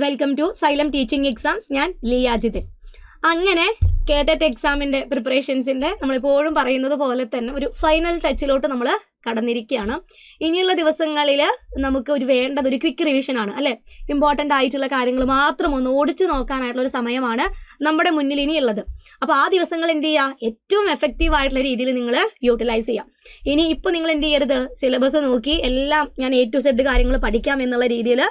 Welcome to Xylem teaching exams. ഞാൻ ലിയാജിതിൻ. അങ്ങനെ കേട്ടറ്റ് എക്സാമിൻ്റെ പ്രിപ്പറേഷൻസിൻ്റെ നമ്മളെപ്പോഴും പറയുന്നത് പോലെ തന്നെ ഒരു ഫൈനൽ ടച്ചിലോട്ട് നമ്മൾ കടന്നിരിക്കുകയാണ്. ഇനിയുള്ള ദിവസങ്ങളിൽ നമുക്ക് വേണ്ടത് ഒരു ക്വിക്ക് റിവിഷനാണ് അല്ലേ. ഇമ്പോർട്ടൻ്റ് ആയിട്ടുള്ള കാര്യങ്ങൾ മാത്രം ഒന്ന് ഓടിച്ചു നോക്കാനായിട്ടുള്ള ഒരു സമയമാണ് നമ്മുടെ മുന്നിൽ ഇനിയുള്ളത്. അപ്പോൾ ആ ദിവസങ്ങൾ എന്ത് ചെയ്യുക, ഏറ്റവും എഫക്റ്റീവ് ആയിട്ടുള്ള രീതിയിൽ നിങ്ങൾ യൂട്ടിലൈസ് ചെയ്യുക. ഇനി ഇപ്പോൾ നിങ്ങൾ എന്ത് ചെയ്യരുത്, സിലബസ് നോക്കി എല്ലാം ഞാൻ A to Z കാര്യങ്ങൾ പഠിക്കാം എന്നുള്ള രീതിയിൽ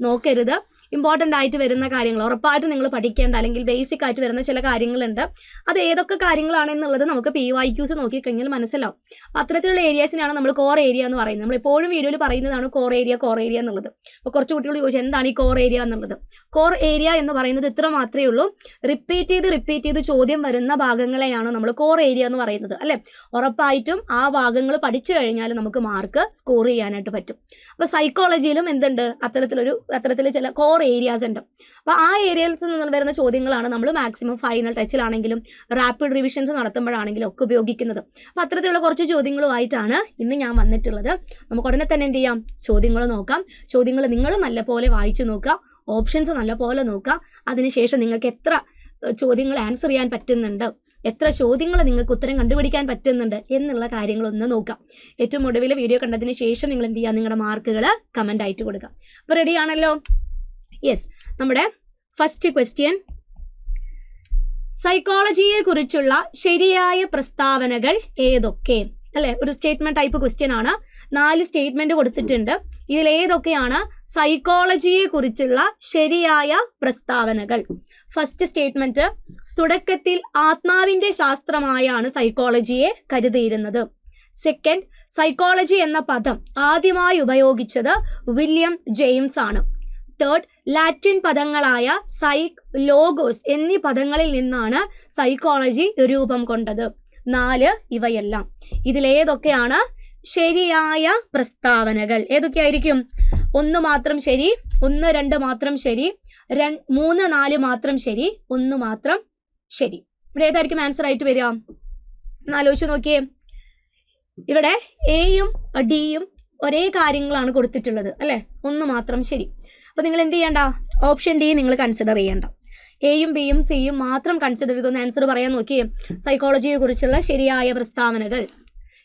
നോക്കരുത്. ഇമ്പോർട്ടൻ്റ് ആയിട്ട് വരുന്ന കാര്യങ്ങൾ ഉറപ്പായിട്ടും നിങ്ങൾ പഠിക്കേണ്ട, അല്ലെങ്കിൽ ബേസിക് ആയിട്ട് വരുന്ന ചില കാര്യങ്ങളുണ്ട്. അത് ഏതൊക്കെ കാര്യങ്ങളാണെന്നുള്ളത് നമുക്ക് PYQs നോക്കിക്കഴിഞ്ഞാൽ മനസ്സിലാവും. അത്തരത്തിലുള്ള ഏരിയാസിനാണ് നമ്മൾ കോർ ഏരിയ എന്ന് പറയുന്നത്. നമ്മൾ എപ്പോഴും വീഡിയോയിൽ പറയുന്നതാണ് കോർ ഏരിയ എന്നുള്ളത്. അപ്പോൾ കുറച്ച് കുട്ടികൾ ചോദിച്ചു എന്താണ് ഈ കോർ ഏരിയ എന്നുള്ളത്. കോർ ഏരിയ എന്ന് പറയുന്നത് ഇത്ര മാത്രമേ ഉള്ളൂ, റിപ്പീറ്റ് ചെയ്ത് ചോദ്യം വരുന്ന ഭാഗങ്ങളെയാണ് നമ്മൾ കോർ ഏരിയ എന്ന് പറയുന്നത് അല്ലേ. ഉറപ്പായിട്ടും ആ ഭാഗങ്ങൾ പഠിച്ചു കഴിഞ്ഞാൽ നമുക്ക് മാർക്ക് സ്കോർ ചെയ്യാനായിട്ട് പറ്റും. അപ്പോൾ സൈക്കോളജിയിലും എന്തുണ്ട്, അത്തരത്തിൽ ചില കോർ ഏരിയാസ് ഉണ്ട്. അപ്പോൾ ആ ഏരിയസിൽ നിന്ന് വരുന്ന ചോദ്യങ്ങളാണ് നമ്മൾ മാക്സിമം ഫൈനൽ ടച്ചിലാണെങ്കിലും റാപ്പിഡ് റിവിഷൻസ് നടത്തുമ്പോഴാണെങ്കിലും ഒക്കെ ഉപയോഗിക്കുന്നത്. അപ്പോൾ അത്തരത്തിലുള്ള കുറച്ച് ചോദ്യങ്ങളുമായിട്ടാണ് ഇന്ന് ഞാൻ വന്നിട്ടുള്ളത്. നമുക്ക് ഉടനെ തന്നെ എന്ത് ചെയ്യാം, ചോദ്യങ്ങൾ നോക്കാം. ചോദ്യങ്ങൾ നിങ്ങൾ നല്ലപോലെ വായിച്ചു നോക്കുക, ഓപ്ഷൻസ് നല്ലപോലെ നോക്കുക. അതിനുശേഷം നിങ്ങൾക്ക് എത്ര ചോദ്യങ്ങൾ ആൻസർ ചെയ്യാൻ പറ്റുന്നുണ്ട്, എത്ര ചോദ്യങ്ങൾ നിങ്ങൾക്ക് ഉത്തരം കണ്ടുപിടിക്കാൻ പറ്റുന്നുണ്ട് എന്നുള്ള കാര്യങ്ങളൊന്ന് നോക്കാം. ഏറ്റവും ഒടുവിൽ വീഡിയോ കണ്ടതിന് ശേഷം നിങ്ങൾ എന്ത് ചെയ്യുക, നിങ്ങളുടെ മാർക്കുകൾ കമൻ്റ് ആയിട്ട് കൊടുക്കുക. അപ്പോൾ റെഡി ആണല്ലോ? യെസ്. നമ്മുടെ ഫസ്റ്റ് ക്വസ്റ്റ്യൻ, സൈക്കോളജിയെ കുറിച്ചുള്ള ശരിയായ പ്രസ്താവനകൾ ഏതൊക്കെ അല്ലെ. ഒരു സ്റ്റേറ്റ്മെന്റ് ടൈപ്പ് ക്വസ്റ്റ്യൻ ആണ്. 4 സ്റ്റേറ്റ്മെന്റ് കൊടുത്തിട്ടുണ്ട്. ഇതിലേതൊക്കെയാണ് സൈക്കോളജിയെ കുറിച്ചുള്ള ശരിയായ പ്രസ്താവനകൾ? ഫസ്റ്റ് സ്റ്റേറ്റ്മെന്റ്, തുടക്കത്തിൽ ആത്മാവിന്റെ ശാസ്ത്രമായാണ് സൈക്കോളജിയെ കരുതിയിരുന്നത്. സെക്കൻഡ്, സൈക്കോളജി എന്ന പദം ആദ്യമായി ഉപയോഗിച്ചത് വില്യം ജെയിംസ് ആണ്. തേർഡ്, ലാറ്റിൻ പദങ്ങളായ സൈക്ക്, ലോഗോസ് എന്നീ പദങ്ങളിൽ നിന്നാണ് സൈക്കോളജി രൂപം കൊണ്ടത്. 4 ഇവയെല്ലാം. ഇതിലേതൊക്കെയാണ് ശരിയായ പ്രസ്താവനകൾ? ഏതൊക്കെയായിരിക്കും? 1 മാത്രം ശരി, 1, 2 മാത്രം ശരി, 3, 4 മാത്രം ശരി, 1 മാത്രം ശരി. ഇവിടെ ഏതായിരിക്കും ആൻസർ ആയിട്ട് വരിക? ആലോചിച്ച് നോക്കിയേ. ഇവിടെ എയും ഡിയും ഒരേ കാര്യങ്ങളാണ് കൊടുത്തിട്ടുള്ളത് അല്ലേ. 1 മാത്രം ശരി. അപ്പോൾ നിങ്ങൾ എന്ത് ചെയ്യണ്ട, ഓപ്ഷൻ ഡി നിങ്ങൾ കൺസിഡർ ചെയ്യണ്ട. എയും ബിയും സിയും മാത്രം കൺസിഡർ ചെയ്തൊന്ന് ആൻസർ പറയാൻ നോക്കിയേ. സൈക്കോളജിയെ കുറിച്ചുള്ള ശരിയായ പ്രസ്താവനകൾ.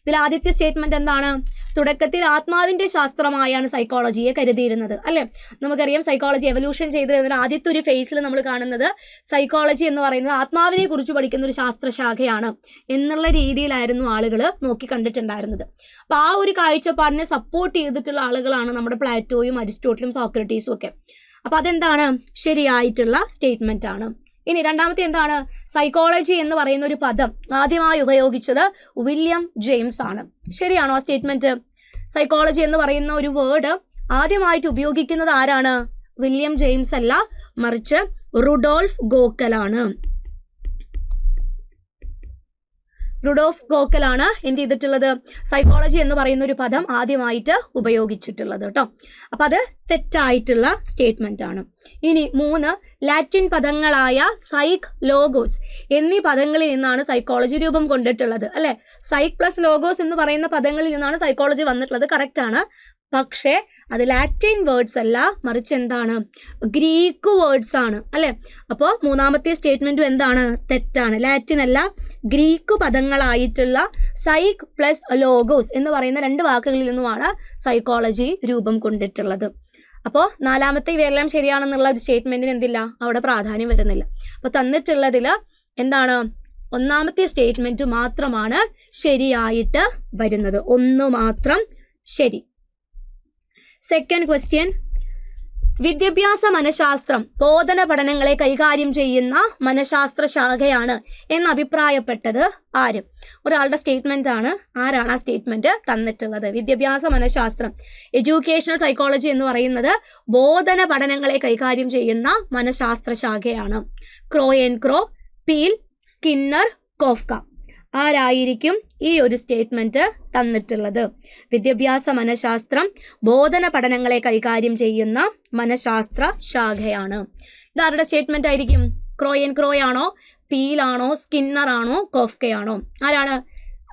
ഇതിൽ ആദ്യത്തെ സ്റ്റേറ്റ്മെന്റ് എന്താണ്? തുടക്കത്തിൽ ആത്മാവിന്റെ ശാസ്ത്രമായാണ് സൈക്കോളജിയെ കരുതിയിരുന്നത് അല്ലേ. നമുക്കറിയാം സൈക്കോളജി എവല്യൂഷൻ ചെയ്ത് കഴിഞ്ഞാൽ ആദ്യത്തെ ഒരു ഫേസിൽ നമ്മൾ കാണുന്നത് സൈക്കോളജി എന്ന് പറയുന്നത് ആത്മാവിനെ കുറിച്ച് പഠിക്കുന്ന ഒരു ശാസ്ത്രശാഖയാണ് എന്നുള്ള രീതിയിലായിരുന്നു ആളുകൾ നോക്കി കണ്ടിട്ടുണ്ടായിരുന്നത്. അപ്പോൾ ആ ഒരു കാഴ്ചപ്പാടിനെ സപ്പോർട്ട് ചെയ്തിട്ടുള്ള ആളുകളാണ് നമ്മുടെ പ്ലാറ്റോയും അരിസ്റ്റോട്ടിലും സോക്രട്ടീസും ഒക്കെ. അപ്പോൾ അതെന്താണ്, ശരിയായിട്ടുള്ള സ്റ്റേറ്റ്മെന്റ് ആണ്. ഇനി രണ്ടാമത്തെ എന്താണ്? സൈക്കോളജി എന്ന് പറയുന്ന ഒരു പദം ആദ്യമായി ഉപയോഗിച്ചത് വില്യം ജെയിംസ് ആണ്. ശരിയാണോ ആ സ്റ്റേറ്റ്മെന്റ്? സൈക്കോളജി എന്ന് പറയുന്ന ഒരു വേർഡ് ആദ്യമായിട്ട് ഉപയോഗിക്കുന്നത് ആരാണ്? വില്യം ജെയിംസ് അല്ല, മറിച്ച് റുഡോൾഫ് ഗോക്കലാണ്. റുഡോൾഫ് ഗോക്കലാണ് എന്ത് ചെയ്തിട്ടുള്ളത്? സൈക്കോളജി എന്ന് പറയുന്ന ഒരു പദം ആദ്യമായിട്ട് ഉപയോഗിച്ചിട്ടുള്ളത് കേട്ടോ. അപ്പം അത് തെറ്റായിട്ടുള്ള സ്റ്റേറ്റ്മെന്റ് ആണ്. ഇനി 3, ലാറ്റിൻ പദങ്ങളായ സൈക്ക്, ലോഗോസ് എന്നീ പദങ്ങളിൽ നിന്നാണ് സൈക്കോളജി രൂപം കൊണ്ടിട്ടുള്ളത് അല്ലെ. സൈക്ക് പ്ലസ് ലോഗോസ് എന്ന് പറയുന്ന പദങ്ങളിൽ നിന്നാണ് സൈക്കോളജി വന്നിട്ടുള്ളത്, കറക്റ്റ് ആണ്. പക്ഷേ അത് ലാറ്റിൻ വേർഡ്സ് അല്ല, മറിച്ച് എന്താണ്, ഗ്രീക്ക് വേർഡ്സ് ആണ് അല്ലെ. അപ്പോൾ മൂന്നാമത്തെ സ്റ്റേറ്റ്മെന്റും എന്താണ്, തെറ്റാണ്. ലാറ്റിൻ അല്ല, ഗ്രീക്ക് പദങ്ങളായിട്ടുള്ള സൈക്ക് പ്ലസ് ലോഗോസ് എന്ന് പറയുന്ന 2 വാക്കുകളിൽ നിന്നുമാണ് സൈക്കോളജി രൂപം കൊണ്ടിട്ടുള്ളത്. അപ്പോൾ നാലാമത്തെ ഇവയെല്ലാം ശരിയാണെന്നുള്ള ഒരു സ്റ്റേറ്റ്മെന്റിന് എന്തില്ല, അവിടെ പ്രാധാന്യം വരുന്നില്ല. അപ്പോൾ തന്നിട്ടുള്ളതിൽ എന്താണ്, ഒന്നാമത്തെ സ്റ്റേറ്റ്മെന്റ് മാത്രമാണ് ശരിയായിട്ട് വരുന്നത്. 1 മാത്രം ശരി. സെക്കൻഡ് ക്വസ്റ്റ്യൻ, വിദ്യാഭ്യാസ മനഃശാസ്ത്രം ബോധന പഠനങ്ങളെ കൈകാര്യം ചെയ്യുന്ന മനഃശാസ്ത്ര ശാഖയാണ് എന്ന് അഭിപ്രായപ്പെട്ടത് ആര്? ഒരാളുടെ സ്റ്റേറ്റ്മെന്റ് ആണ്. ആരാണ് ആ സ്റ്റേറ്റ്മെന്റ് തന്നിട്ടുള്ളത്? വിദ്യാഭ്യാസ മനഃശാസ്ത്രം, എഡ്യൂക്കേഷണൽ സൈക്കോളജി എന്ന് പറയുന്നത് ബോധന പഠനങ്ങളെ കൈകാര്യം ചെയ്യുന്ന മനഃശാസ്ത്ര ശാഖയാണ്. ക്രോ, പീൽ, സ്കിന്നർ, കോഫ്ക. ആരായിരിക്കും ഈ ഒരു സ്റ്റേറ്റ്മെന്റ് തന്നിട്ടുള്ളത്? വിദ്യാഭ്യാസ മനഃശാസ്ത്രം ബോധന പഠനങ്ങളെ കൈകാര്യം ചെയ്യുന്ന മനഃശാസ്ത്ര ശാഖയാണ്. ഇതാരുടെ സ്റ്റേറ്റ്മെന്റ് ആയിരിക്കും? ക്രോ ആണോ, പീൽ ആണോ, സ്കിന്നർ ആണോ, കോഫ്കയാണോ? ആരാണ്?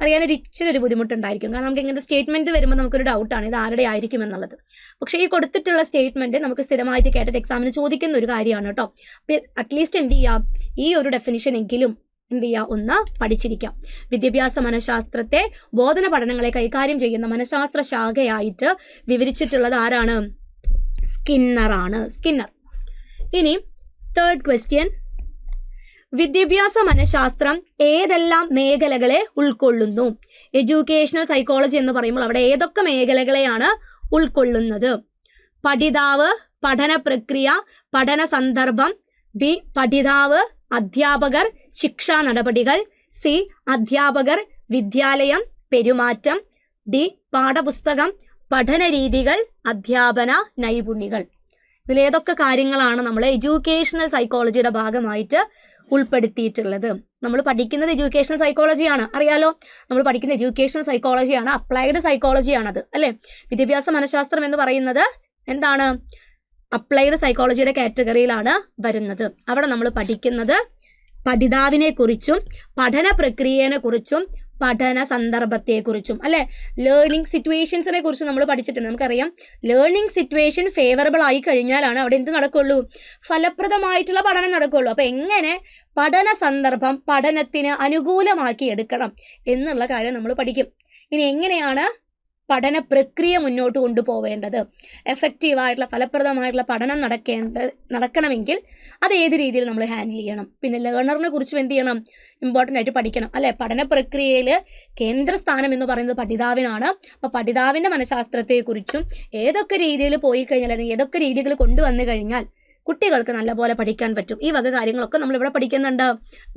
അറിയാനൊരു ഇച്ചിരി ബുദ്ധിമുട്ടുണ്ടായിരിക്കും. കാരണം നമുക്ക് ഇങ്ങനത്തെ സ്റ്റേറ്റ്മെന്റ് വരുമ്പോൾ നമുക്കൊരു ഡൗട്ടാണ് ഇത് ആരുടെ ആയിരിക്കും എന്നുള്ളത്. പക്ഷേ ഈ കൊടുത്തിട്ടുള്ള സ്റ്റേറ്റ്മെന്റ് നമുക്ക് സ്ഥിരമായിട്ട് കേട്ടിട്ട് എക്സാമിന് ചോദിക്കുന്ന ഒരു കാര്യമാണ് കേട്ടോ. അപ്പം അറ്റ്ലീസ്റ്റ് എന്ത് ചെയ്യാം, ഈ ഒരു ഡെഫിനിഷൻ എങ്കിലും എന്ത് ചെയ്യുക, ഒന്ന് പഠിച്ചിരിക്കാം. വിദ്യാഭ്യാസ മനഃശാസ്ത്രത്തെ ബോധന പഠനങ്ങളെ കൈകാര്യം ചെയ്യുന്ന മനഃശാസ്ത്ര ശാഖയായിട്ട് വിവരിച്ചിട്ടുള്ളത് ആരാണ്? സ്കിന്നറാണ്. സ്കിന്നർ. ഇനി തേർഡ് ക്വസ്റ്റ്യൻ, വിദ്യാഭ്യാസ മനഃശാസ്ത്രം ഏതെല്ലാം മേഖലകളെ ഉൾക്കൊള്ളുന്നു? എഡ്യൂക്കേഷണൽ സൈക്കോളജി എന്ന് പറയുമ്പോൾ അവിടെ ഏതൊക്കെ മേഖലകളെയാണ് ഉൾക്കൊള്ളുന്നത്? പഠിതാവ്, പഠന പ്രക്രിയ, പഠന സന്ദർഭം, ബി പഠിതാവ്, അധ്യാപകർ, ശിക്ഷാ നടപടികൾ, സി അധ്യാപകർ, വിദ്യാലയം, പെരുമാറ്റം, ഡി പാഠപുസ്തകം, പഠന രീതികൾ, അധ്യാപന നൈപുണ്യങ്ങൾ. ഇതിലേതൊക്കെ കാര്യങ്ങളാണ് നമ്മൾ എഡ്യൂക്കേഷണൽ സൈക്കോളജിയുടെ ഭാഗമായിട്ട് ഉൾപ്പെടുത്തിയിട്ടുള്ളത്? നമ്മൾ പഠിക്കുന്നത് എഡ്യൂക്കേഷണൽ സൈക്കോളജിയാണ്, അറിയാലോ. നമ്മൾ പഠിക്കുന്ന എഡ്യൂക്കേഷണൽ സൈക്കോളജിയാണ്, അപ്ലൈഡ് സൈക്കോളജിയാണത്, അല്ലേ? വിദ്യാഭ്യാസ മനഃശാസ്ത്രം എന്ന് പറയുന്നത് എന്താണ്? അപ്ലൈഡ് സൈക്കോളജിയുടെ കാറ്റഗറിയിലാണ് വരുന്നത്. അവിടെ നമ്മൾ പഠിക്കുന്നത് പഠിതാവിനെ കുറിച്ചും പഠന പ്രക്രിയയെ കുറിച്ചും പഠന സന്ദർഭത്തെക്കുറിച്ചും, അല്ലെ? ലേണിംഗ് സിറ്റുവേഷൻസിനെ കുറിച്ച് നമ്മൾ പഠിച്ചിട്ടുണ്ട്. നമുക്കറിയാം, ലേണിംഗ് സിറ്റുവേഷൻ ഫേവറബിൾ ആയി കഴിഞ്ഞാലാണ് അവിടെ എന്ത് നടക്കുള്ളൂ? ഫലപ്രദമായിട്ടുള്ള പഠനം നടക്കുള്ളൂ. അപ്പം എങ്ങനെ പഠന സന്ദർഭം പഠനത്തിന് അനുകൂലമാക്കി എടുക്കണം എന്നുള്ള കാര്യം നമ്മൾ പഠിക്കും. ഇനി എങ്ങനെയാണ് പഠന പ്രക്രിയ മുന്നോട്ട് കൊണ്ടുപോവേണ്ടത്? എഫക്റ്റീവായിട്ടുള്ള ഫലപ്രദമായിട്ടുള്ള പഠനം നടക്കണമെങ്കിൽ അത് ഏത് രീതിയിൽ നമ്മൾ ഹാൻഡിൽ ചെയ്യണം? പിന്നെ ലേണറിനെ കുറിച്ചും എന്ത് ചെയ്യണം? ഇമ്പോർട്ടൻ്റ് ആയിട്ട് പഠിക്കണം, അല്ലെ? പഠന പ്രക്രിയയിൽ കേന്ദ്രസ്ഥാനം എന്ന് പറയുന്നത് പഠിതാവിനാണ്. അപ്പോൾ പഠിതാവിൻ്റെ മനഃശാസ്ത്രത്തെക്കുറിച്ചും ഏതൊക്കെ രീതിയിൽ പോയി കഴിഞ്ഞാൽ അല്ലെങ്കിൽ ഏതൊക്കെ രീതികൾ കൊണ്ടുവന്നു കഴിഞ്ഞാൽ കുട്ടികൾക്ക് നല്ലപോലെ പഠിക്കാൻ പറ്റും, ഈ വക കാര്യങ്ങളൊക്കെ നമ്മളിവിടെ പഠിക്കുന്നുണ്ട്,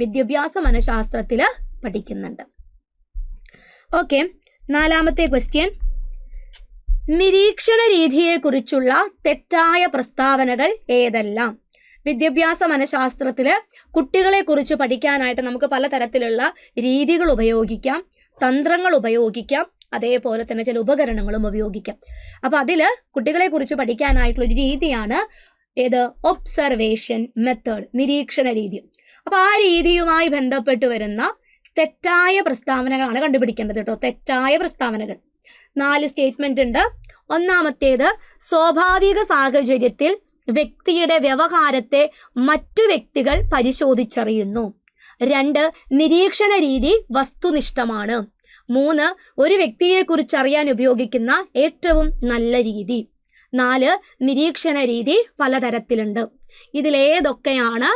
വിദ്യാഭ്യാസ മനഃശാസ്ത്രത്തിൽ പഠിക്കുന്നുണ്ട്. ഓക്കെ, നാലാമത്തെ ക്വസ്റ്റ്യൻ, നിരീക്ഷണ രീതിയെക്കുറിച്ചുള്ള തെറ്റായ പ്രസ്താവനകൾ ഏതെല്ലാം? വിദ്യാഭ്യാസ മനഃശാസ്ത്രത്തിൽ കുട്ടികളെ കുറിച്ച് പഠിക്കാനായിട്ട് നമുക്ക് പലതരത്തിലുള്ള രീതികൾ ഉപയോഗിക്കാം, തന്ത്രങ്ങൾ ഉപയോഗിക്കാം, അതേപോലെ തന്നെ ചില ഉപകരണങ്ങളും ഉപയോഗിക്കാം. അപ്പോൾ അതിൽ കുട്ടികളെ കുറിച്ച് പഠിക്കാനായിട്ടുള്ള ഒരു രീതിയാണ് ഏത്? ഒബ്സർവേഷൻ മെത്തേഡ്, നിരീക്ഷണ രീതി. അപ്പോൾ ആ രീതിയുമായി ബന്ധപ്പെട്ട് വരുന്ന തെറ്റായ പ്രസ്താവനകളാണ് കണ്ടുപിടിക്കേണ്ടത് കേട്ടോ. തെറ്റായ പ്രസ്താവനകൾ 4 സ്റ്റേറ്റ്മെന്റ് ഉണ്ട്. ഒന്നാമത്തേത്, സ്വാഭാവിക സാഹചര്യത്തിൽ വ്യക്തിയുടെ വ്യവഹാരത്തെ മറ്റു വ്യക്തികൾ പരിശോധിച്ചറിയുന്നു. 2, നിരീക്ഷണ രീതി വസ്തുനിഷ്ഠമാണ്. 3, ഒരു വ്യക്തിയെക്കുറിച്ച് അറിയാൻ ഉപയോഗിക്കുന്ന ഏറ്റവും നല്ല രീതി. 4, നിരീക്ഷണ രീതി പലതരത്തിലുണ്ട്. ഇതിലേതൊക്കെയാണ്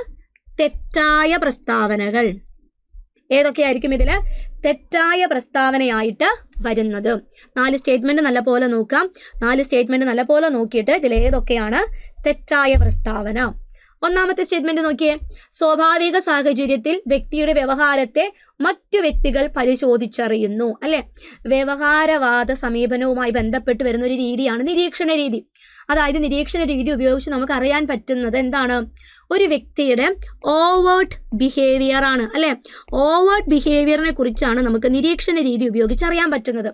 തെറ്റായ പ്രസ്താവനകൾ? ഏതൊക്കെയായിരിക്കും ഇതിൽ തെറ്റായ പ്രസ്താവനയായിട്ട് വരുന്നത്? 4 സ്റ്റേറ്റ്മെന്റ് നല്ലപോലെ നോക്കാം. 4 സ്റ്റേറ്റ്മെന്റ് നല്ലപോലെ നോക്കിയിട്ട് ഇതിലേതൊക്കെയാണ് തെറ്റായ പ്രസ്താവന? ഒന്നാമത്തെ സ്റ്റേറ്റ്മെന്റ് നോക്കിയേ, സ്വാഭാവിക സാഹചര്യത്തിൽ വ്യക്തിയുടെ വ്യവഹാരത്തെ മറ്റു വ്യക്തികൾ പരിശോധിച്ചറിയുന്നു, അല്ലെ? വ്യവഹാരവാദ സമീപനവുമായി ബന്ധപ്പെട്ട് വരുന്ന ഒരു രീതിയാണ് നിരീക്ഷണ രീതി. അതായത് നിരീക്ഷണ രീതി ഉപയോഗിച്ച് നമുക്ക് അറിയാൻ പറ്റുന്നത് എന്താണ്? ഒരു വ്യക്തിയുടെ ഓവേർട്ട് ബിഹേവിയർ ആണ്, അല്ലെ? ഓവേർട്ട് ബിഹേവിയറിനെ കുറിച്ചാണ് നമുക്ക് നിരീക്ഷണ രീതി ഉപയോഗിച്ച് അറിയാൻ പറ്റുന്നത്.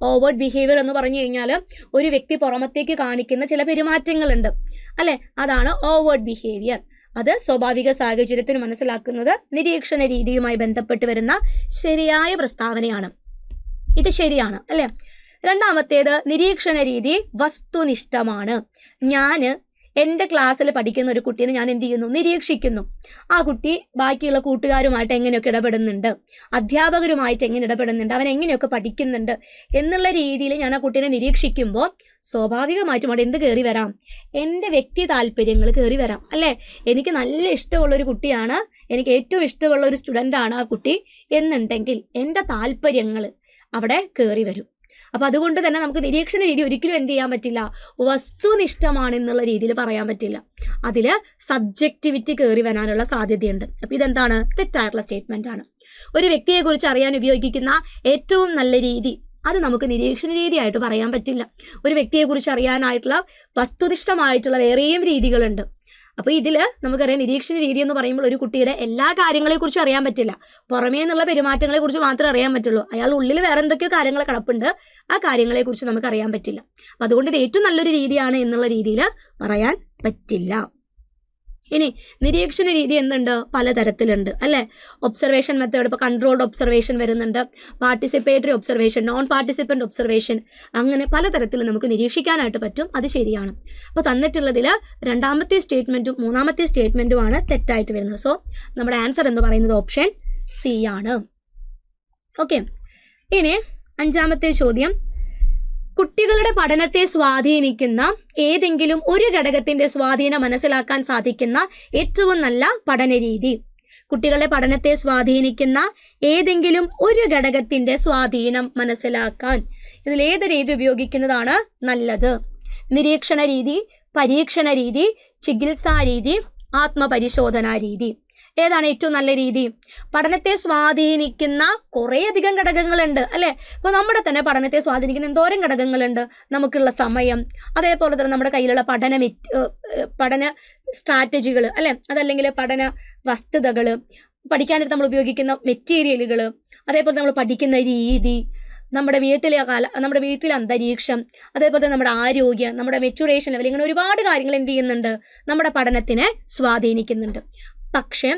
ഓവേർട്ട് ബിഹേവിയർ എന്ന് പറഞ്ഞു കഴിഞ്ഞാൽ ഒരു വ്യക്തി പുറമത്തേക്ക് കാണിക്കുന്ന ചില പെരുമാറ്റങ്ങളുണ്ട്, അല്ലെ? അതാണ് ഓവേർട്ട് ബിഹേവിയർ. അത് സ്വാഭാവിക സാഹചര്യത്തിന് മനസ്സിലാക്കുന്നത് നിരീക്ഷണ രീതിയുമായി ബന്ധപ്പെട്ട് വരുന്ന ശരിയായ പ്രസ്താവനയാണ്. ഇത് ശരിയാണ്, അല്ലെ? രണ്ടാമത്തേത്, നിരീക്ഷണ രീതി വസ്തുനിഷ്ഠമാണ്. ഞാൻ എൻ്റെ ക്ലാസ്സിൽ പഠിക്കുന്ന ഒരു കുട്ടീനെ ഞാൻ എന്ത് ചെയ്യുന്നു? നിരീക്ഷിക്കുന്നു. ആ കുട്ടി ബാക്കിയുള്ള കൂട്ടുകാരുമായിട്ട് എങ്ങനെയൊക്കെ ഇടപെടുന്നുണ്ട്, അധ്യാപകരുമായിട്ട് എങ്ങനെ ഇടപെടുന്നുണ്ട്, അവൻ എങ്ങനെയൊക്കെ പഠിക്കുന്നുണ്ട് എന്നുള്ള രീതിയിൽ ഞാൻ ആ കുട്ടീനെ നിരീക്ഷിക്കുമ്പോൾ സ്വാഭാവികമായിട്ടും അവിടെ എന്ത് കയറി വരാം? എൻ്റെ വ്യക്തി താല്പര്യങ്ങൾ കയറി വരാം, അല്ലേ? എനിക്ക് നല്ല ഇഷ്ടമുള്ളൊരു കുട്ടിയാണ്, എനിക്ക് ഏറ്റവും ഇഷ്ടമുള്ള ഒരു സ്റ്റുഡൻ്റാണ് ആ കുട്ടി എന്നുണ്ടെങ്കിൽ എൻ്റെ താല്പര്യങ്ങൾ അവിടെ കയറി വരും. അപ്പോൾ അതുകൊണ്ട് തന്നെ നമുക്ക് നിരീക്ഷണ രീതി ഒരിക്കലും എന്ത് ചെയ്യാൻ പറ്റില്ല? വസ്തുനിഷ്ഠമാണെന്നുള്ള രീതിയിൽ പറയാൻ പറ്റില്ല. അതിൽ സബ്ജക്റ്റിവിറ്റി കയറി വരാനുള്ള സാധ്യതയുണ്ട്. അപ്പോൾ ഇതെന്താണ്? തെറ്റായിട്ടുള്ള സ്റ്റേറ്റ്മെൻ്റ് ആണ്. ഒരു വ്യക്തിയെക്കുറിച്ച് അറിയാൻ ഉപയോഗിക്കുന്ന ഏറ്റവും നല്ല രീതി അത് നമുക്ക് നിരീക്ഷണ രീതിയായിട്ട് പറയാൻ പറ്റില്ല. ഒരു വ്യക്തിയെക്കുറിച്ച് അറിയാനായിട്ടുള്ള വസ്തുനിഷ്ഠമായിട്ടുള്ള വേറെയും രീതികളുണ്ട്. അപ്പോൾ ഇതിൽ നമുക്കറിയാം, നിരീക്ഷണ രീതി എന്ന് പറയുമ്പോൾ ഒരു കുട്ടിയുടെ എല്ലാ കാര്യങ്ങളെക്കുറിച്ചും അറിയാൻ പറ്റില്ല. പുറമേ നിന്നുള്ള പെരുമാറ്റങ്ങളെക്കുറിച്ച് മാത്രമേ അറിയാൻ പറ്റുള്ളൂ. അയാൾ ഉള്ളിൽ വേറെ എന്തൊക്കെയോ കാര്യങ്ങൾ കിടപ്പുണ്ട്, ആ കാര്യങ്ങളെക്കുറിച്ച് നമുക്ക് അറിയാൻ പറ്റില്ല. അപ്പം അതുകൊണ്ട് ഇത് ഏറ്റവും നല്ലൊരു രീതിയാണ് എന്നുള്ള രീതിയിൽ പറയാൻ പറ്റില്ല. ഇനി നിരീക്ഷണ രീതി എന്തുണ്ട്, പലതരത്തിലുണ്ട് അല്ലേ. ഒബ്സർവേഷൻ മെത്തേഡ്, ഇപ്പോൾ കൺട്രോൾഡ് ഒബ്സർവേഷൻ വരുന്നുണ്ട്, participatory observation, non participant observation, അങ്ങനെ പലതരത്തിൽ നമുക്ക് നിരീക്ഷിക്കാനായിട്ട് പറ്റും. അത് ശരിയാണ്. അപ്പോൾ തന്നിട്ടുള്ളതിൽ രണ്ടാമത്തെ സ്റ്റേറ്റ്മെൻറ്റും മൂന്നാമത്തെ സ്റ്റേറ്റ്മെൻറ്റുമാണ് തെറ്റായിട്ട് വരുന്നത്. സോ നമ്മുടെ ആൻസർ എന്ന് പറയുന്നത് ഓപ്ഷൻ സി ആണ്. ഓക്കെ, ഇനി അഞ്ചാമത്തെ ചോദ്യം, കുട്ടികളുടെ പഠനത്തെ സ്വാധീനിക്കുന്ന ഏതെങ്കിലും ഒരു ഘടകത്തിന്റെ സ്വാധീനം മനസ്സിലാക്കാൻ സാധിക്കുന്ന ഏറ്റവും നല്ല പഠനരീതി. കുട്ടികളുടെ പഠനത്തെ സ്വാധീനിക്കുന്ന ഏതെങ്കിലും ഒരു ഘടകത്തിന്റെ സ്വാധീനം മനസ്സിലാക്കാൻ ഇതിൽ ഏത് രീതി ഉപയോഗിക്കുന്നതാണ് നല്ലത്? നിരീക്ഷണ രീതി, പരീക്ഷണ രീതി, ചികിത്സാ രീതി, ആത്മപരിശോധനാ രീതി. ഏതാണ് ഏറ്റവും നല്ല രീതി? പഠനത്തെ സ്വാധീനിക്കുന്ന കുറേയധികം ഘടകങ്ങളുണ്ട് അല്ലേ. അപ്പോൾ നമ്മുടെ തന്നെ പഠനത്തെ സ്വാധീനിക്കുന്ന എന്തോരം ഘടകങ്ങളുണ്ട്. നമുക്കുള്ള സമയം, അതേപോലെ തന്നെ നമ്മുടെ കയ്യിലുള്ള പഠന സ്ട്രാറ്റജികൾ അല്ലേ, അതല്ലെങ്കിൽ പഠന വസ്തുതകൾ, പഠിക്കാനായിട്ട് നമ്മൾ ഉപയോഗിക്കുന്ന മെറ്റീരിയലുകൾ, അതേപോലെ നമ്മൾ പഠിക്കുന്ന രീതി, നമ്മുടെ വീട്ടിലെ അന്തരീക്ഷം, അതേപോലെ തന്നെ നമ്മുടെ ആരോഗ്യം, നമ്മുടെ മെച്ചുറേഷൻ ലെവൽ, ഇങ്ങനെ ഒരുപാട് കാര്യങ്ങൾ എന്ത് ചെയ്യുന്നുണ്ട്, നമ്മുടെ പഠനത്തിനെ സ്വാധീനിക്കുന്നുണ്ട്. പക്ഷേ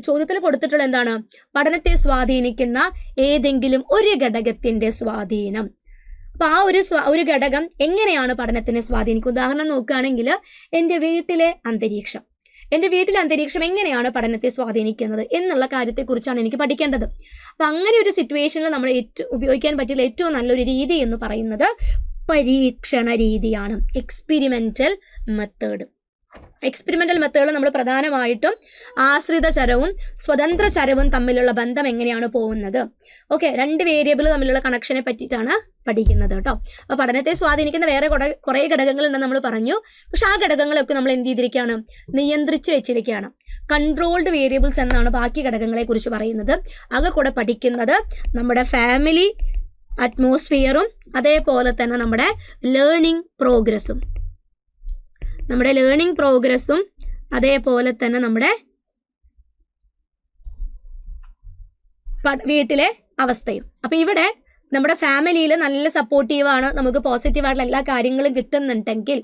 ചോദ്യത്തിൽ കൊടുത്തിട്ടുള്ള എന്താണ്? പഠനത്തെ സ്വാധീനിക്കുന്ന ഏതെങ്കിലും ഒരു ഘടകത്തിന്റെ സ്വാധീനം. അപ്പൊ ആ ഒരു ഘടകം എങ്ങനെയാണ് പഠനത്തിനെ സ്വാധീനിക്കുക? ഉദാഹരണം നോക്കുകയാണെങ്കിൽ എൻ്റെ വീട്ടിലെ അന്തരീക്ഷം എങ്ങനെയാണ് പഠനത്തെ സ്വാധീനിക്കുന്നത് എന്നുള്ള കാര്യത്തെക്കുറിച്ചാണ് എനിക്ക് പഠിക്കേണ്ടത്. അപ്പം അങ്ങനെ ഒരു സിറ്റുവേഷനിൽ നമ്മൾ ഉപയോഗിക്കാൻ പറ്റിയുള്ള ഏറ്റവും നല്ലൊരു രീതി എന്ന് പറയുന്നത് പരീക്ഷണ രീതിയാണ്, എക്സ്പെരിമെൻ്റൽ മെത്തേഡ്. എക്സ്പെരിമെൻ്റൽ മെത്തേഡിൽ നമ്മൾ പ്രധാനമായിട്ടും ആശ്രിത ചരവും സ്വതന്ത്ര ചരവും തമ്മിലുള്ള ബന്ധം എങ്ങനെയാണ് പോകുന്നത്, ഓക്കെ, രണ്ട് വേരിയബിൾ തമ്മിലുള്ള കണക്ഷനെ പറ്റിയിട്ടാണ് പഠിക്കുന്നത് കേട്ടോ. അപ്പോൾ പഠനത്തെ സ്വാധീനിക്കുന്ന വേറെ കുറേ ഘടകങ്ങളുണ്ടെന്ന് നമ്മൾ പറഞ്ഞു. പക്ഷെ ആ ഘടകങ്ങളൊക്കെ നമ്മൾ എന്ത് ചെയ്തിരിക്കുകയാണ്? നിയന്ത്രിച്ച് വെച്ചിരിക്കുകയാണ്. കൺട്രോൾഡ് വേരിയബിൾസ് എന്നാണ് ബാക്കി ഘടകങ്ങളെ കുറിച്ച് പറയുന്നത്. ആകെ കൂടെ പഠിക്കുന്നത് നമ്മുടെ ഫാമിലി അറ്റ്മോസ്ഫിയറും അതേപോലെ തന്നെ നമ്മുടെ ലേണിംഗ് പ്രോഗ്രസ്സും അതേപോലെ തന്നെ നമ്മുടെ വീട്ടിലെ അവസ്ഥയും. അപ്പോൾ ഇവിടെ നമ്മുടെ ഫാമിലിയിൽ നല്ല സപ്പോർട്ടീവാണ്, നമുക്ക് പോസിറ്റീവായിട്ടുള്ള എല്ലാ കാര്യങ്ങളും കിട്ടുന്നുണ്ടെങ്കിൽ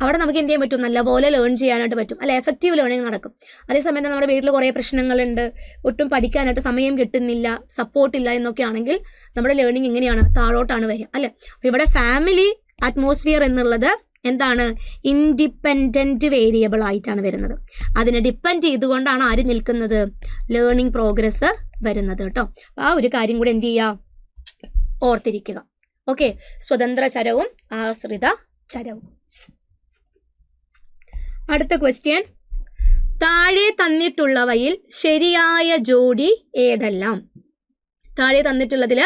അവിടെ നമുക്ക് എന്ത് ചെയ്യാൻ പറ്റും? നല്ലപോലെ ലേൺ ചെയ്യാനായിട്ട് പറ്റും അല്ലെ, എഫക്റ്റീവ് ലേണിംഗ് നടക്കും. അതേസമയം നമ്മുടെ വീട്ടിൽ കുറേ പ്രശ്നങ്ങളുണ്ട്, ഒട്ടും പഠിക്കാനായിട്ട് സമയം കിട്ടുന്നില്ല, സപ്പോർട്ടില്ല എന്നൊക്കെ ആണെങ്കിൽ നമ്മുടെ ലേണിംഗ് എങ്ങനെയാണ്? താഴോട്ടാണ് വരിക അല്ലേ. അപ്പോൾ ഇവിടെ ഫാമിലി അറ്റ്മോസ്ഫിയർ എന്നുള്ളത് എന്താണ്? ഇൻഡിപെൻഡൻറ്റ് വേരിയബിൾ ആയിട്ടാണ് വരുന്നത്. അതിനെ ഡിപ്പെൻഡ് ചെയ്തുകൊണ്ടാണ് ആര് നിൽക്കുന്നത്? ലേണിംഗ് പ്രോഗ്രസ് വരുന്നത് കേട്ടോ. ആ ഒരു കാര്യം കൂടെ എന്ത് ചെയ്യുക? ഓർത്തിരിക്കുക. ഓക്കെ, സ്വതന്ത്ര ചരവും ആശ്രിത ചരവും. അടുത്ത ക്വസ്റ്റ്യൻ, താഴെ തന്നിട്ടുള്ളവയിൽ ശരിയായ ജോഡി ഏതെല്ലാം? താഴെ തന്നിട്ടുള്ളതിൽ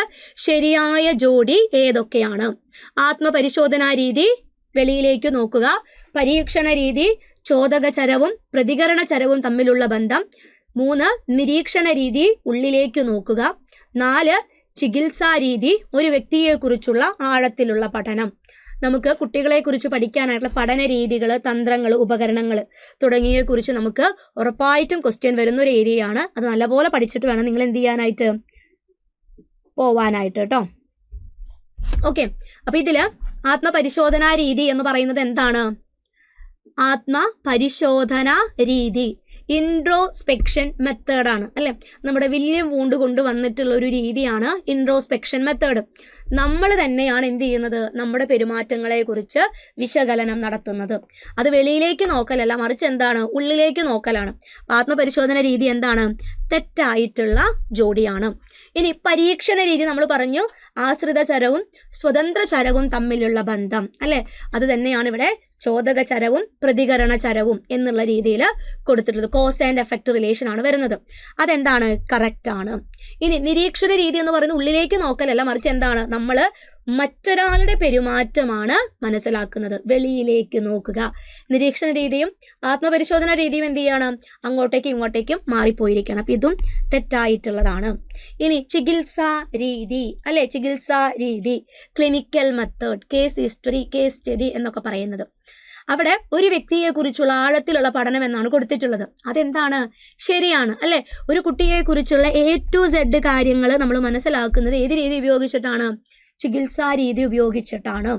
ശരിയായ ജോഡി ഏതൊക്കെയാണ്? ആത്മപരിശോധനാ രീതി, വെളിയിലേക്ക് നോക്കുക. പരീക്ഷണ രീതി, ചോദക ചരവും പ്രതികരണ ചരവും തമ്മിലുള്ള ബന്ധം. 3, നിരീക്ഷണ രീതി, ഉള്ളിലേക്ക് നോക്കുക. 4, ചികിത്സാ രീതി, ഒരു വ്യക്തിയെക്കുറിച്ചുള്ള ആഴത്തിലുള്ള പഠനം. നമുക്ക് കുട്ടികളെക്കുറിച്ച് പഠിക്കാനായിട്ടുള്ള പഠന രീതികൾ, തന്ത്രങ്ങൾ, ഉപകരണങ്ങൾ തുടങ്ങിയവയെക്കുറിച്ച് നമുക്ക് ഉറപ്പായിട്ടും ക്വസ്റ്റ്യൻ വരുന്ന ഒരു ഏരിയയാണ്. അത് നല്ലപോലെ പഠിച്ചിട്ട് വേണം നിങ്ങൾ എന്ത് ചെയ്യാനായിട്ട് പോവാനായിട്ട് കേട്ടോ. ഓക്കെ, അപ്പോൾ ഇതിൽ ആത്മപരിശോധനാ രീതി എന്ന് പറയുന്നത് എന്താണ്? ആത്മപരിശോധനാ രീതി ഇൻട്രോസ്പെക്ഷൻ മെത്തേഡാണ് അല്ലേ. നമ്മുടെ വില്യം വൂണ്ട് കൊണ്ട് വന്നിട്ടുള്ള ഒരു രീതിയാണ് ഇൻട്രോസ്പെക്ഷൻ മെത്തേഡ്. നമ്മൾ തന്നെയാണ് എന്ത് ചെയ്യുന്നത്? നമ്മുടെ പെരുമാറ്റങ്ങളെ കുറിച്ച് വിശകലനം നടത്തുന്നത്. അത് വെളിയിലേക്ക് നോക്കലല്ല, മറിച്ച് എന്താണ്? ഉള്ളിലേക്ക് നോക്കലാണ്. ആത്മപരിശോധന രീതി എന്താണ്? തെറ്റായിട്ടുള്ള ജോഡിയാണ്. ഇനി പരീക്ഷണ രീതി നമ്മൾ പറഞ്ഞു, ആശ്രിത ചരവും സ്വതന്ത്ര ചരവും തമ്മിലുള്ള ബന്ധം അല്ലേ. അത് തന്നെയാണ് ഇവിടെ ചോദക ചരവും പ്രതികരണ ചരവും എന്നുള്ള രീതിയിൽ കൊടുത്തിട്ടുള്ളത്. കോസ് ആൻഡ് എഫക്റ്റ് റിലേഷൻ ആണ് വരുന്നത്. അതെന്താണ്? കറക്റ്റ് ആണ്. ഇനി നിരീക്ഷണ രീതി എന്ന് പറയുന്നത് ഉള്ളിലേക്ക് നോക്കലല്ല, മറിച്ച് എന്താണ്? നമ്മൾ മറ്റൊരാളുടെ പെരുമാറ്റമാണ് മനസ്സിലാക്കുന്നത്, വെളിയിലേക്ക് നോക്കുക. നിരീക്ഷണ രീതിയും ആത്മപരിശോധന രീതിയും എന്ത് ചെയ്യണം? അങ്ങോട്ടേക്കും ഇങ്ങോട്ടേക്കും മാറിപ്പോയിരിക്കണം. അപ്പം ഇതും തെറ്റായിട്ടുള്ളതാണ്. ഇനി ചികിത്സാ രീതി അല്ലെ, ചികിത്സാ രീതി, clinical method, case history, case study എന്നൊക്കെ പറയുന്നത്. അവിടെ ഒരു വ്യക്തിയെക്കുറിച്ചുള്ള ആഴത്തിലുള്ള പഠനം എന്നാണ് കൊടുത്തിട്ടുള്ളത്. അതെന്താണ്? ശരിയാണ് അല്ലേ. ഒരു കുട്ടിയെക്കുറിച്ചുള്ള A to Z കാര്യങ്ങൾ നമ്മൾ മനസ്സിലാക്കുന്നത് ഏത് രീതി ഉപയോഗിച്ചിട്ടാണ്? ചികിത്സാ രീതി ഉപയോഗിച്ചിട്ടാണ്.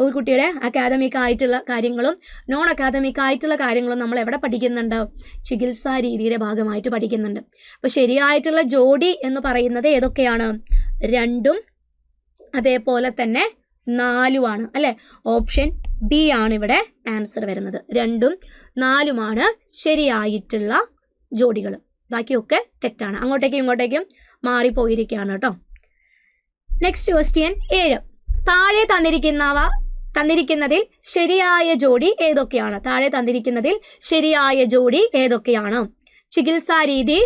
ഒരു കുട്ടിയുടെ അക്കാദമിക് ആയിട്ടുള്ള കാര്യങ്ങളും നോൺ അക്കാദമിക് ആയിട്ടുള്ള കാര്യങ്ങളും നമ്മൾ എവിടെ പഠിക്കുന്നുണ്ട്? ചികിത്സാ രീതിയുടെ ഭാഗമായിട്ട് പഠിക്കുന്നുണ്ട്. അപ്പോൾ ശരിയായിട്ടുള്ള ജോഡി എന്ന് പറയുന്നത് ഏതൊക്കെയാണ്? 2ഉം അതേപോലെ തന്നെ 4ഉമാണ് അല്ലേ? ഓപ്ഷൻ ബി ആണ് ഇവിടെ ആൻസർ വരുന്നത്. 2ഉം 4ഉമാണ് ശരിയായിട്ടുള്ള ജോഡികൾ. ബാക്കിയൊക്കെ തെറ്റാണ്. അങ്ങോട്ടേക്കും ഇങ്ങോട്ടേക്കും മാറിപ്പോയിരിക്കുകയാണ് കേട്ടോ. Next question 7. താഴെ തന്നിരിക്കുന്നതിൽ ശരിയായ ജോഡി ഏതൊക്കെയാണ്? താഴെ തന്നിരിക്കുന്നതിൽ ശരിയായ ജോഡി ഏതൊക്കെയാണ്? ചികിത്സാ രീതി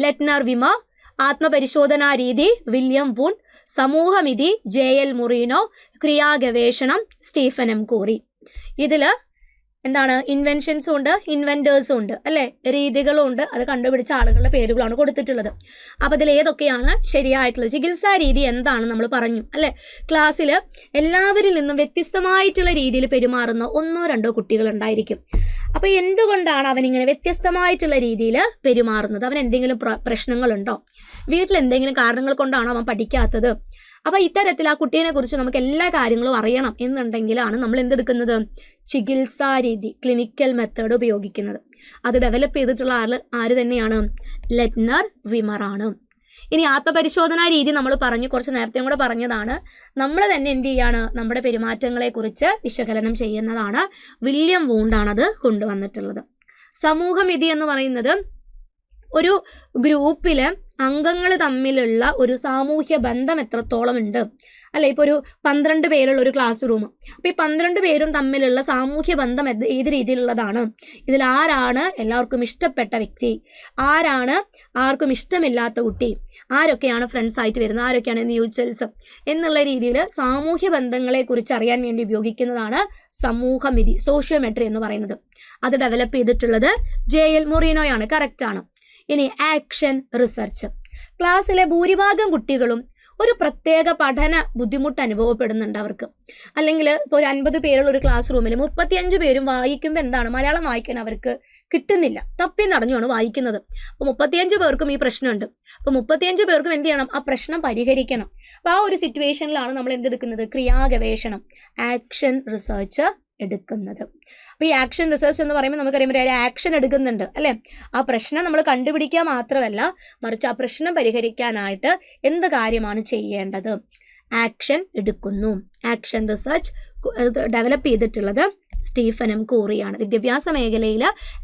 ലെറ്റ്നർ വിമർ, ആത്മപരിശോധനാ രീതി വില്യം വൂണ്ട്, സമൂഹമിതി JL മൊറീനോ, ക്രിയാഗവേഷണം സ്റ്റീഫൻ എം കോറി. ഇതിൽ എന്താണ്? ഇൻവെൻഷൻസും ഉണ്ട്, ഇൻവെൻറ്റേഴ്സും ഉണ്ട് അല്ലേ? രീതികളും ഉണ്ട്. അത് കണ്ടുപിടിച്ച ആളുകളുടെ പേരുകളാണ് കൊടുത്തിട്ടുള്ളത്. അപ്പോൾ ഇതിൽ ഏതൊക്കെയാണ് ശരിയായിട്ടുള്ളത്? ചികിത്സാ രീതി എന്താണ് നമ്മൾ പറഞ്ഞു അല്ലേ? ക്ലാസ്സിൽ എല്ലാവരിൽ നിന്നും വ്യത്യസ്തമായിട്ടുള്ള രീതിയിൽ പെരുമാറുന്ന 1-2 കുട്ടികൾ ഉണ്ടായിരിക്കും. അപ്പോൾ എന്തുകൊണ്ടാണ് അവനിങ്ങനെ വ്യത്യസ്തമായിട്ടുള്ള രീതിയിൽ പെരുമാറുന്നത്? അവൻ എന്തെങ്കിലും പ്രശ്നങ്ങളുണ്ടോ? വീട്ടിൽ എന്തെങ്കിലും കാരണങ്ങൾ കൊണ്ടാണോ അവൻ പഠിക്കാത്തത്? അപ്പോൾ ഇത്തരത്തിൽ ആ കുട്ടീനെ കുറിച്ച് നമുക്ക് എല്ലാ കാര്യങ്ങളും അറിയണം എന്നുണ്ടെങ്കിലാണ് നമ്മൾ എന്തെടുക്കുന്നത്? ചികിത്സാ രീതി, ക്ലിനിക്കൽ മെത്തേഡ് ഉപയോഗിക്കുന്നത്. അത് ഡെവലപ്പ് ചെയ്തിട്ടുള്ള ആര് തന്നെയാണ്? ലെറ്റ്നർ വിമറാണ്. ഇനി ആത്മപരിശോധനാ രീതി നമ്മൾ പറഞ്ഞു, കുറച്ച് നേരത്തെയും കൂടെ പറഞ്ഞതാണ്. നമ്മൾ തന്നെ എന്ത് ചെയ്യാണ്? നമ്മുടെ പെരുമാറ്റങ്ങളെക്കുറിച്ച് വിശകലനം ചെയ്യുന്നതാണ്. വില്യം വൂണ്ടാണത് കൊണ്ടുവന്നിട്ടുള്ളത്. സമൂഹമിതി എന്ന് പറയുന്നത് ഒരു ഗ്രൂപ്പിൽ അംഗങ്ങൾ തമ്മിലുള്ള ഒരു സാമൂഹ്യ ബന്ധം എത്രത്തോളം ഉണ്ട് അല്ലെ? ഇപ്പോൾ ഒരു 12 പേരുള്ള ഒരു ക്ലാസ് റൂം. അപ്പോൾ ഈ 12 പേരും തമ്മിലുള്ള സാമൂഹ്യ ബന്ധം ഏത് രീതിയിലുള്ളതാണ്? ഇതിൽ ആരാണ് എല്ലാവർക്കും ഇഷ്ടപ്പെട്ട വ്യക്തി, ആരാണ് ആർക്കും ഇഷ്ടമില്ലാത്ത കുട്ടി, ആരൊക്കെയാണ് ഫ്രണ്ട്സ് ആയിട്ട് വരുന്നത്, ആരൊക്കെയാണ് മ്യൂച്വൽസ് എന്നുള്ള രീതിയിൽ സാമൂഹ്യ ബന്ധങ്ങളെക്കുറിച്ച് അറിയാൻ വേണ്ടി ഉപയോഗിക്കുന്നതാണ് സമൂഹമിതി, സോഷ്യോമെട്രി എന്ന് പറയുന്നത്. അത് ഡെവലപ്പ് ചെയ്തിട്ടുള്ളത് JL മൊറീനോയാണ്. കറക്റ്റാണ്. ഇനി ആക്ഷൻ റിസർച്ച്. ക്ലാസ്സിലെ ഭൂരിഭാഗം കുട്ടികളും ഒരു പ്രത്യേക പഠന ബുദ്ധിമുട്ട് അനുഭവപ്പെടുന്നുണ്ട് അവർക്ക്. അല്ലെങ്കിൽ ഇപ്പോൾ ഒരു 50 പേരുള്ള ഒരു ക്ലാസ് റൂമിൽ 35 പേരും വായിക്കുമ്പോൾ എന്താണ്? മലയാളം വായിക്കാൻ അവർക്ക് കിട്ടുന്നില്ല, തപ്പി നടഞ്ഞുമാണ് വായിക്കുന്നത്. അപ്പോൾ 35 പേർക്കും ഈ പ്രശ്നമുണ്ട്. അപ്പോൾ 35 പേർക്കും എന്ത് ചെയ്യണം? ആ പ്രശ്നം പരിഹരിക്കണം. അപ്പോൾ ആ ഒരു സിറ്റുവേഷനിലാണ് നമ്മൾ എന്തെടുക്കുന്നത്? ക്രിയാഗവേഷണം, ആക്ഷൻ റിസർച്ച് എടുക്കുന്നത്. അപ്പോൾ ഈ ആക്ഷൻ റിസർച്ച് എന്ന് പറയുമ്പോൾ നമുക്കറിയാം ഒരു ആക്ഷൻ എടുക്കുന്നുണ്ട് അല്ലേ? ആ പ്രശ്നം നമ്മൾ കണ്ടുപിടിക്കുക മാത്രമല്ല, മറിച്ച് ആ പ്രശ്നം പരിഹരിക്കാനായിട്ട് എന്ത് കാര്യമാണ് ചെയ്യേണ്ടത്? ആക്ഷൻ എടുക്കുന്നു. ആക്ഷൻ റിസർച്ച് ഡെവലപ്പ് ചെയ്തിട്ടുള്ളത് സ്റ്റീഫൻ എം കോറിയാണ്. വിദ്യാഭ്യാസ മേഖലയിൽ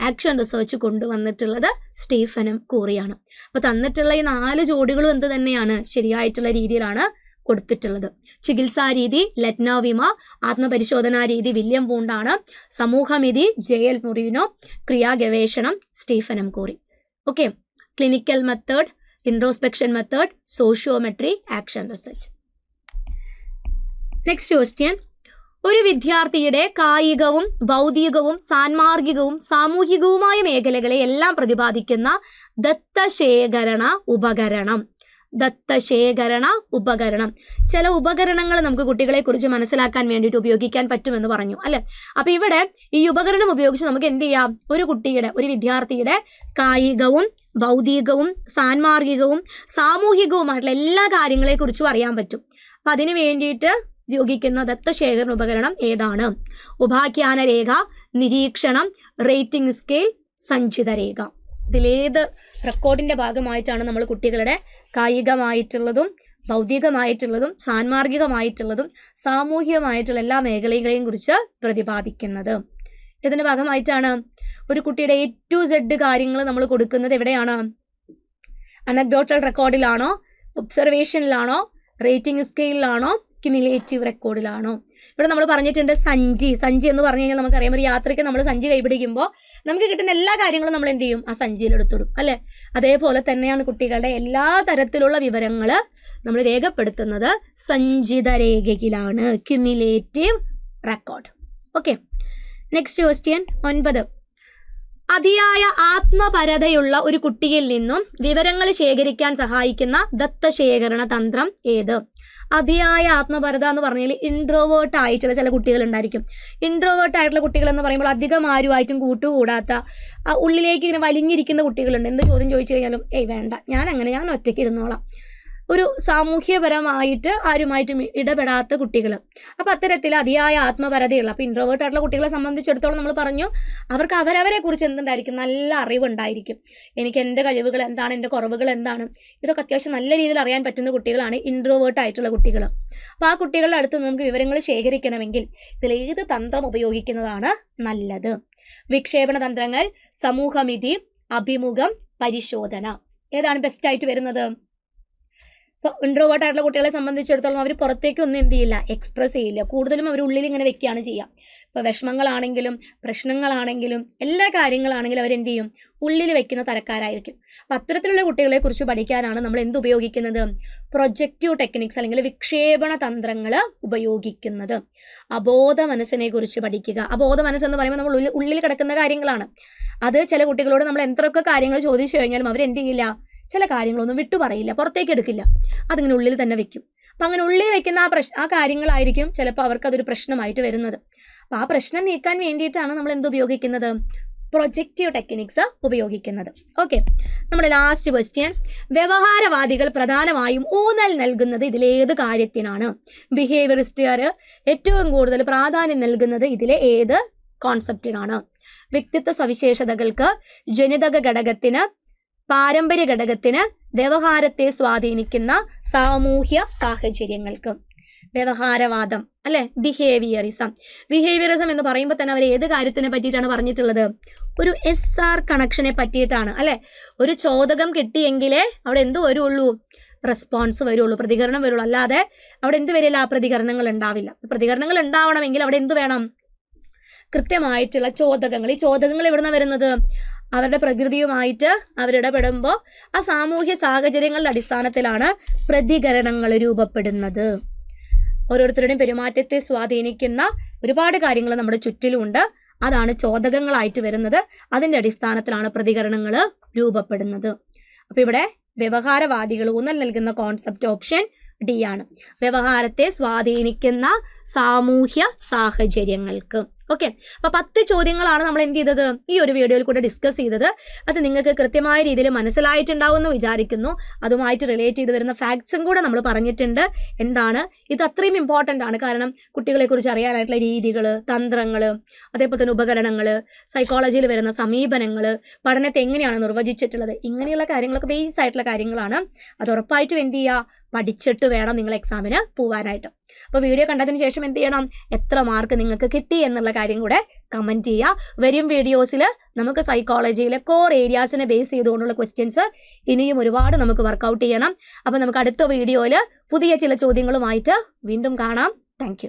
ആക്ഷൻ റിസർച്ച് കൊണ്ടുവന്നിട്ടുള്ളത് സ്റ്റീഫൻ എം കോറിയാണ്. അപ്പോൾ തന്നിട്ടുള്ള ഈ 4 ജോഡികളും എന്ത് തന്നെയാണ്? ശരിയായിട്ടുള്ള രീതിയിലാണ് കൊടുത്തിട്ടുള്ളത്. ചികിത്സാ രീതി ലെറ്റ്നർ വിമർ, ആത്മപരിശോധനാ രീതി വില്യം വൂണ്ടാണ്, സമൂഹമിതി JL മൊറീനോ, ക്രിയാഗവേഷണം Stephen M Corey. Okay, clinical method, introspection method, sociometry, action research. Next question. ഒരു വിദ്യാർത്ഥിയുടെ കായികവും ഭൗതികവും സാൻമാർഗികവും സാമൂഹികവുമായ മേഖലകളെ എല്ലാം പ്രതിപാദിക്കുന്ന ദത്തശേഖരണ ഉപകരണം. ദത്തശേഖരണ ഉപകരണം. ചില ഉപകരണങ്ങൾ നമുക്ക് കുട്ടികളെ കുറിച്ച് മനസ്സിലാക്കാൻ വേണ്ടിയിട്ട് ഉപയോഗിക്കാൻ പറ്റുമെന്ന് പറഞ്ഞു അല്ലെ? അപ്പൊ ഇവിടെ ഈ ഉപകരണം ഉപയോഗിച്ച് നമുക്ക് എന്ത് ചെയ്യാം? ഒരു വിദ്യാർത്ഥിയുടെ കായികവും ഭൗതികവും സാൻമാർഗികവും സാമൂഹികവുമായിട്ടുള്ള എല്ലാ കാര്യങ്ങളെ കുറിച്ചും അറിയാൻ പറ്റും. അപ്പൊ അതിന് വേണ്ടിയിട്ട് ഉപയോഗിക്കുന്ന ദത്തശേഖരണ ഉപകരണം ഏതാണ്? ഉപാഖ്യാന രേഖ, നിരീക്ഷണം, റേറ്റിംഗ് സ്കെയിൽ, സഞ്ചിത രേഖ. ഇതിലേത് റെക്കോർഡിന്റെ ഭാഗമായിട്ടാണ് നമ്മൾ കുട്ടികളുടെ കായികമായിട്ടുള്ളതും ഭൗതികമായിട്ടുള്ളതും സാൻമാർഗികമായിട്ടുള്ളതും സാമൂഹികമായിട്ടുള്ള എല്ലാ മേഖലകളെയും കുറിച്ച് പ്രതിപാദിക്കുന്നത്? ഇതിന്റെ ഭാഗമായിട്ടാണ് ഒരു കുട്ടിയുടെ A to Z കാര്യങ്ങൾ നമ്മൾ കൊടുക്കുന്നത്. എവിടെയാണ്? അനക്ഡോട്ടൽ റെക്കോർഡിലാണോ, ഒബ്സർവേഷനിലാണോ, റേറ്റിംഗ് സ്കെയിലാണോ, ക്യുമുലേറ്റീവ് റെക്കോർഡിലാണോ? ഇവിടെ നമ്മൾ പറഞ്ഞിട്ടുണ്ട് സഞ്ചി എന്ന് പറഞ്ഞു കഴിഞ്ഞാൽ നമുക്കറിയാം ഒരു യാത്രയ്ക്ക് നമ്മൾ സഞ്ചി കൈപിടിക്കുമ്പോൾ നമുക്ക് കിട്ടുന്ന എല്ലാ കാര്യങ്ങളും നമ്മൾ എന്ത് ചെയ്യും? ആ സഞ്ചിയിൽ എടുത്തിടും അല്ലേ? അതേപോലെ തന്നെയാണ് കുട്ടികളുടെ എല്ലാ തരത്തിലുള്ള വിവരങ്ങൾ നമ്മൾ രേഖപ്പെടുത്തുന്നത് സഞ്ചിത രേഖയിലാണ്, cumulative record. Okay, next question 9. അതിയായ ആത്മപരതയുള്ള ഒരു കുട്ടിയിൽ നിന്നും വിവരങ്ങൾ ശേഖരിക്കാൻ സഹായിക്കുന്ന ദത്തശേഖരണ തന്ത്രം ഏത്? അതിയായ ആത്മപരത എന്ന് പറഞ്ഞാൽ ഇൻട്രോവേർട്ട് ആയിട്ടുള്ള ചില കുട്ടികൾ ഉണ്ടായിരിക്കും. ഇൻട്രോവേർട്ട് ആയിട്ടുള്ള കുട്ടികൾ എന്ന് പറയുമ്പോൾ അധികം ആരുമായിട്ടും കൂട്ടുകൂടാത്ത ഉള്ളിലേക്ക് ഇങ്ങനെ വലിഞ്ഞിരിക്കുന്ന കുട്ടികളുണ്ട്. എന്ത് ചോദ്യം ചോദിച്ചു കഴിഞ്ഞാലും വേണ്ട, ഞാൻ ഒറ്റയ്ക്ക് ഇരുന്നോളാം. ഒരു സാമൂഹ്യപരമായിട്ട് ആരുമായിട്ടും ഇടപെടാത്ത കുട്ടികൾ. അപ്പോൾ അത്തരത്തിൽ അതിയായ ആത്മപരതയുള്ള, അപ്പോൾ ഇൻട്രോവേർട്ട് ആയിട്ടുള്ള കുട്ടികളെ സംബന്ധിച്ചിടത്തോളം നമ്മൾ പറഞ്ഞു അവർക്ക് അവരവരെ കുറിച്ച് എന്തുണ്ടായിരിക്കും, നല്ല അറിവുണ്ടായിരിക്കും. എനിക്ക് എൻ്റെ കഴിവുകൾ എന്താണ്, എൻ്റെ കുറവുകൾ എന്താണ്, ഇതൊക്കെ അത്യാവശ്യം നല്ല രീതിയിൽ അറിയാൻ പറ്റുന്ന കുട്ടികളാണ് ഇൻട്രോവേർട്ട് ആയിട്ടുള്ള കുട്ടികൾ. അപ്പോൾ ആ കുട്ടികളുടെ അടുത്ത് നമുക്ക് വിവരങ്ങൾ ശേഖരിക്കണമെങ്കിൽ ഇതിലേത് തന്ത്രം ഉപയോഗിക്കുന്നതാണ് നല്ലത്? വിക്ഷേപണ തന്ത്രങ്ങൾ, സമൂഹമിതി, അഭിമുഖം, പരിശോധന, ഏതാണ് ബെസ്റ്റായിട്ട് വരുന്നത്? ഇപ്പോൾ ഇൻട്രോവേർട്ട് ആയിട്ടുള്ള കുട്ടികളെ സംബന്ധിച്ചിടത്തോളം അവർ പുറത്തേക്ക് ഒന്നും എന്ത് ചെയ്യില്ല, എക്സ്പ്രസ് ചെയ്യില്ല. കൂടുതലും അവർ ഉള്ളിൽ ഇങ്ങനെ വെക്കുകയാണ് ചെയ്യുക. ഇപ്പോൾ വിഷമങ്ങളാണെങ്കിലും പ്രശ്നങ്ങളാണെങ്കിലും എല്ലാ കാര്യങ്ങളാണെങ്കിലും അവരെന്ത് ചെയ്യും, ഉള്ളിൽ വെക്കുന്ന തരക്കാരായിരിക്കും. അപ്പോൾ അത്തരത്തിലുള്ള കുട്ടികളെ കുറിച്ച് പഠിക്കാനാണ് നമ്മൾ എന്ത് ഉപയോഗിക്കുന്നത്? പ്രൊജക്റ്റീവ് ടെക്നിക്സ് അല്ലെങ്കിൽ വിക്ഷേപണ തന്ത്രങ്ങൾ ഉപയോഗിക്കുന്നത്. അബോധ മനസ്സിനെ കുറിച്ച് പഠിക്കുക. അബോധ മനസ്സെന്ന് പറയുമ്പോൾ നമ്മൾ ഉള്ളിൽ കിടക്കുന്ന കാര്യങ്ങളാണ്. അത് ചില കുട്ടികളോട് നമ്മൾ എന്തൊക്കെ കാര്യങ്ങൾ ചോദിച്ചു കഴിഞ്ഞാലും അവരെന്ത് ചെയ്യില്ല, ചില കാര്യങ്ങളൊന്നും വിട്ടു പറയില്ല, പുറത്തേക്ക് എടുക്കില്ല, അതിങ്ങനെ ഉള്ളിൽ തന്നെ വെക്കും. അപ്പം അങ്ങനെ ഉള്ളിൽ വെക്കുന്ന ആ കാര്യങ്ങളായിരിക്കും ചിലപ്പോൾ അവർക്ക് അതൊരു പ്രശ്നമായിട്ട് വരുന്നത്. അപ്പോൾ ആ പ്രശ്നം നീക്കാൻ വേണ്ടിയിട്ടാണ് നമ്മൾ എന്ത് ഉപയോഗിക്കുന്നത്? പ്രൊജക്റ്റീവ് ടെക്നിക്സ് ഉപയോഗിക്കുന്നത്. ഓക്കെ, നമ്മുടെ ലാസ്റ്റ് ക്വസ്റ്റ്യൻ, വ്യവഹാരവാദികൾ പ്രധാനമായും ഊന്നൽ നൽകുന്നത് ഇതിലേത് കാര്യത്തിനാണ്? ബിഹേവിയറിസ്റ്റുകാർ ഏറ്റവും കൂടുതൽ പ്രാധാന്യം നൽകുന്നത് ഇതിലെ ഏത് കോൺസെപ്റ്റിനാണ്? വ്യക്തിത്വ സവിശേഷതകൾക്ക്, ജനിതക ഘടകത്തിന്, പാരമ്പര്യ ഘടകത്തിന്, വ്യവഹാരത്തെ സ്വാധീനിക്കുന്ന സാമൂഹ്യ സാഹചര്യങ്ങൾക്ക്. വ്യവഹാരവാദം അല്ലെ, ബിഹേവിയറിസം. ബിഹേവിയറിസം എന്ന് പറയുമ്പോൾ തന്നെ അവർ ഏത് കാര്യത്തിനെ പറ്റിയിട്ടാണ് പറഞ്ഞിട്ടുള്ളത്? ഒരു SR കണക്ഷനെ പറ്റിയിട്ടാണ് അല്ലെ. ഒരു ചോദകം കിട്ടിയെങ്കിലേ അവിടെ എന്ത് വരുള്ളൂ? റെസ്പോൺസ് വരുള്ളൂ, പ്രതികരണം വരുള്ളൂ. അല്ലാതെ അവിടെ എന്ത് വരില്ല? പ്രതികരണങ്ങൾ ഉണ്ടാവില്ല. പ്രതികരണങ്ങൾ ഉണ്ടാവണമെങ്കിൽ അവിടെ എന്ത് വേണം? കൃത്യമായിട്ടുള്ള ചോദകങ്ങൾ. ഈ ചോദകങ്ങൾ എവിടുന്നാണ് വരുന്നത്? അവരുടെ പ്രകൃതിയുമായിട്ട് അവരിടപെടുമ്പോൾ ആ സാമൂഹ്യ സാഹചര്യങ്ങളുടെ അടിസ്ഥാനത്തിലാണ് പ്രതികരണങ്ങൾ രൂപപ്പെടുന്നത്. ഓരോരുത്തരുടെയും പെരുമാറ്റത്തെ സ്വാധീനിക്കുന്ന ഒരുപാട് കാര്യങ്ങൾ നമ്മുടെ ചുറ്റിലുമുണ്ട്. അതാണ് ചോദകങ്ങളായിട്ട് വരുന്നത്. അതിൻ്റെ അടിസ്ഥാനത്തിലാണ് പ്രതികരണങ്ങൾ രൂപപ്പെടുന്നത്. അപ്പോൾ ഇവിടെ വ്യവഹാരവാദികൾ ഊന്നൽ നൽകുന്ന കോൺസെപ്റ്റ് ഓപ്ഷൻ D ആണ്. വ്യവഹാരത്തെ സ്വാധീനിക്കുന്ന സാമൂഹ്യ സാഹചര്യങ്ങൾക്ക്. ഓക്കെ, അപ്പോൾ 10 ചോദ്യങ്ങളാണ് നമ്മൾ എന്ത് ചെയ്തത്, ഈ ഒരു വീഡിയോയിൽ കൂടെ ഡിസ്കസ് ചെയ്തത്. അത് നിങ്ങൾക്ക് കൃത്യമായ രീതിയിൽ മനസ്സിലായിട്ടുണ്ടാവുമെന്ന് വിചാരിക്കുന്നു. അതുമായിട്ട് റിലേറ്റ് ചെയ്ത് വരുന്ന ഫാക്ട്സും കൂടെ നമ്മൾ പറഞ്ഞിട്ടുണ്ട്. എന്താണ് ഇത് അത്രയും ഇമ്പോർട്ടൻ്റ് ആണ്. കാരണം കുട്ടികളെക്കുറിച്ച് അറിയാനായിട്ടുള്ള രീതികൾ, തന്ത്രങ്ങൾ, അതേപോലെ തന്നെ ഉപകരണങ്ങൾ, സൈക്കോളജിയിൽ വരുന്ന സമീപനങ്ങൾ, പഠനത്തെ എങ്ങനെയാണ് നിർവചിച്ചിട്ടുള്ളത്, ഇങ്ങനെയുള്ള കാര്യങ്ങളൊക്കെ ബേസ് ആയിട്ടുള്ള കാര്യങ്ങളാണ്. അത് ഉറപ്പായിട്ടും എന്ത് ചെയ്യുക, പഠിച്ചിട്ട് വേണം നിങ്ങൾ എക്സാമിന് പോകാനായിട്ട്. അപ്പോൾ വീഡിയോ കണ്ടതിന് ശേഷം എന്ത് ചെയ്യണം, എത്ര മാർക്ക് നിങ്ങൾക്ക് കിട്ടി എന്നുള്ള കാര്യം കൂടെ കമൻറ്റ് ചെയ്യുക. വരും വീഡിയോസിൽ നമുക്ക് സൈക്കോളജിയിലെ കോർ ഏരിയാസിനെ ബേസ് ചെയ്തുകൊണ്ടുള്ള ക്വസ്റ്റ്യൻസ് ഇനിയും ഒരുപാട് നമുക്ക് വർക്കൗട്ട് ചെയ്യണം. അപ്പോൾ നമുക്ക് അടുത്ത വീഡിയോയിൽ പുതിയ ചില ചോദ്യങ്ങളുമായിട്ട് വീണ്ടും കാണാം. താങ്ക്